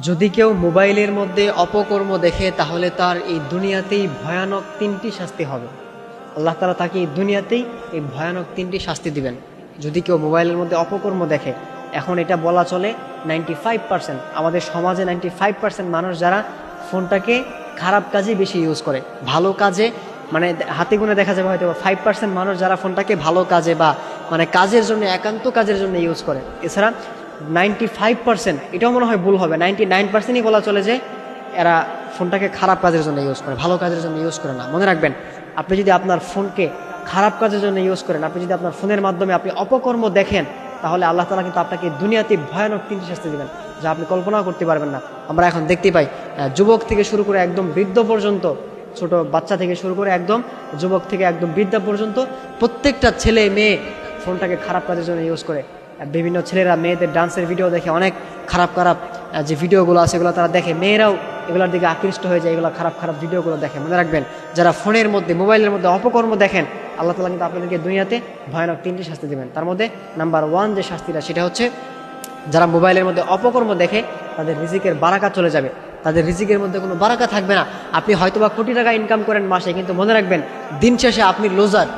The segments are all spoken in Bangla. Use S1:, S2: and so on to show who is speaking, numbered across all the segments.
S1: যদি কেউ মোবাইলের মধ্যে অপকর্ম দেখে তাহলে তার এই দুনিয়াতেই ভয়ানক তিনটি শাস্তি হবে। আল্লাহ তাআলা তাকে এই দুনিয়াতেই এই ভয়ানক তিনটি শাস্তি দিবেন যদি কেউ মোবাইলের মধ্যে অপকর্ম দেখে। এখন এটা বলা চলে 95% আমাদের সমাজে 95% মানুষ যারা ফোনটাকে খারাপ কাজে বেশি ইউজ করে, ভালো কাজে মানে হাতে গুনে দেখা যাবে হয়তো 5% মানুষ যারা ফোনটাকে ভালো কাজে বা মানে কাজের জন্য, একান্ত কাজের জন্য ইউজ করে। এছাড়া 95%, এটাও মনে হয় ভুল হবে, 99%ই বলা চলে যে এরা ফোনটাকে খারাপ কাজের জন্য ইউজ করে, ভালো কাজের জন্য ইউজ করে না। মনে রাখবেন, আপনি যদি আপনার ফোনকে খারাপ কাজের জন্য ইউজ করেন, আপনি যদি আপনার ফোনের মাধ্যমে আপনি অপকর্ম দেখেন, তাহলে আল্লাহ তাআলা কিন্তু আপনাকে দুনিয়াতে ভয়ানক তিনটি শাস্তি দেবেন যা আপনি কল্পনাও করতে পারবেন না। আমরা এখন দেখতে পাই যুবক থেকে শুরু করে একদম বৃদ্ধ পর্যন্ত, ছোট বাচ্চা থেকে শুরু করে একদম যুবক থেকে একদম বৃদ্ধা পর্যন্ত প্রত্যেকটা ছেলে মেয়ে ফোনটাকে খারাপ কাজের জন্য ইউজ করে। বিভিন্ন ছেলেরা মেয়েদের ডান্সের ভিডিও দেখে, অনেক খারাপ খারাপ যে ভিডিওগুলো আছে এগুলো তারা দেখে, মেয়েরাও এগুলোর দিকে আকৃষ্ট হয়ে যায়, এগুলো খারাপ খারাপ ভিডিওগুলো দেখে। মনে রাখবেন, যারা ফোনের মধ্যে মোবাইলের মধ্যে অপকর্ম দেখেন, আল্লাহ তাআলা কিন্তু আপনাদেরকে দুনিয়াতে ভয়ানক তিনটি শাস্তি দেবেন। তার মধ্যে নাম্বার 1 যে শাস্তিটা, সেটা হচ্ছে যারা মোবাইলের মধ্যে অপকর্ম দেখে তাদের রিজিকের বারাকা চলে যাবে, তাদের রিজিকের মধ্যে কোনো বারাকা থাকবে না। আপনি হয়তোবা কোটি টাকা ইনকাম করেন মাসে, কিন্তু মনে রাখবেন দিন শেষে আপনি লুজার।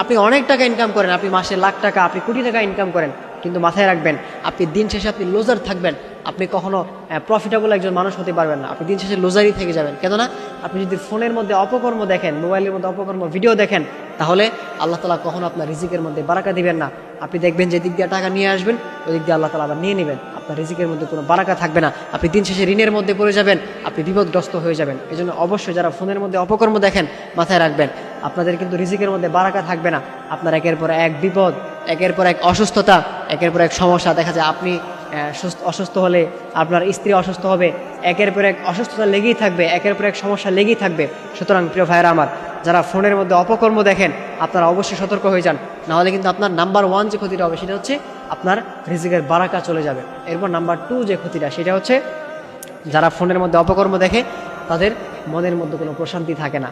S1: আপনি অনেক টাকা ইনকাম করেন, আপনি মাসে লাখ টাকা, আপনি কোটি টাকা ইনকাম করেন, কিন্তু মাথায় রাখবেন আপনি দিন শেষে আপনি লুজার থাকবেন। আপনি কখনো প্রফিটেবল একজন মানুষ হতে পারবেন না, আপনি দিন শেষে লুজারই থেকে যাবেন। কেননা আপনি যদি ফোনের মধ্যে অপকর্ম দেখেন, মোবাইলের মধ্যে অপকর্ম ভিডিও দেখেন, তাহলে আল্লাহ তাআলা কখনো আপনার রিজিকের মধ্যে বারাকা দিবেন না। আপনি দেখবেন যে দিক দিয়ে টাকা নিয়ে আসবেন, ওই দিক দিয়ে আল্লাহ তাআলা আবার নিয়ে নেবেন, আপনার রিজিকের মধ্যে কোনো বারাকা থাকবে না। আপনি দিন শেষে ঋণের মধ্যে পড়ে যাবেন, আপনি বিপদগ্রস্ত হয়ে যাবেন। এই জন্য অবশ্যই যারা ফোনের মধ্যে অপকর্ম দেখেন, মাথায় রাখবেন আপনাদের কিন্তু রিজিকের মধ্যে বারাকা থাকবে না। আপনার একের পর এক বিপদ, একের পর এক অসুস্থতা, একের পর এক সমস্যা। দেখা যায় আপনি অসুস্থ হলে আপনার স্ত্রী অসুস্থ হবে, একের পর এক অসুস্থতা লেগেই থাকবে, একের পর এক সমস্যা লেগেই থাকবে। সুতরাং প্রিয় ভাইয়েরা আমার, যারা ফোনের মধ্যে অপকর্ম দেখেন আপনারা অবশ্যই সতর্ক হয়ে যান, নাহলে কিন্তু আপনার নাম্বার 1 যে ক্ষতিটা হবে সেটা হচ্ছে আপনার রিজিকের বারাকা চলে যাবে। এরপর নাম্বার 2 যে ক্ষতিটা, সেটা হচ্ছে যারা ফোনের মধ্যে অপকর্ম দেখে তাদের মনের মধ্যে কোনো প্রশান্তি থাকে না।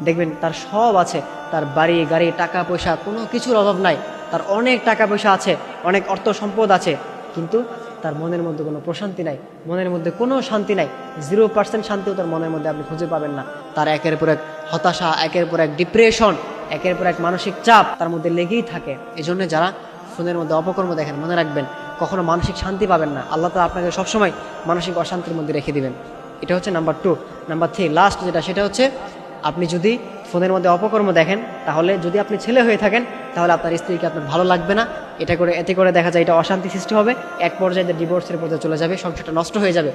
S1: দেখবেন তার সব আছে, তার বাড়ি গাড়ি টাকা পয়সা কোনো কিছুর অভাব নাই, তার অনেক টাকা পয়সা আছে, অনেক অর্থ সম্পদ আছে, কিন্তু তার মনের মধ্যে কোনো প্রশান্তি নাই, মনের মধ্যে কোনো শান্তি নাই। 0% শান্তিও তার মনের মধ্যে আপনি খুঁজে পাবেন না। তার একের পর এক হতাশা, একের পর এক ডিপ্রেশন, একের পর এক মানসিক চাপ তার মধ্যে লেগেই থাকে। এই জন্য যারা ফোনের মধ্যে অপকর্ম দেখেন, মনে রাখবেন কখনো মানসিক শান্তি পাবেন না। আল্লাহ তাআলা আপনাকে সবসময় মানসিক অশান্তির মধ্যে রেখে দিবেন। এটা হচ্ছে নাম্বার 2। নাম্বার 3 লাস্ট যেটা, সেটা হচ্ছে আপনি যদি ফোনের মধ্যে অপকর্ম দেখেন, তাহলে যদি আপনি ছেলে হয়ে থাকেন, তাহলে আপনার স্ত্রীকে আপনার ভালো লাগবে না। এতে করে দেখা যায় এটা অশান্তি সৃষ্টি হবে, এক পর্যায়ে ডিভোর্সের পর্যায়ে চলে যাবে, সংসারটা নষ্ট হয়ে যাবে।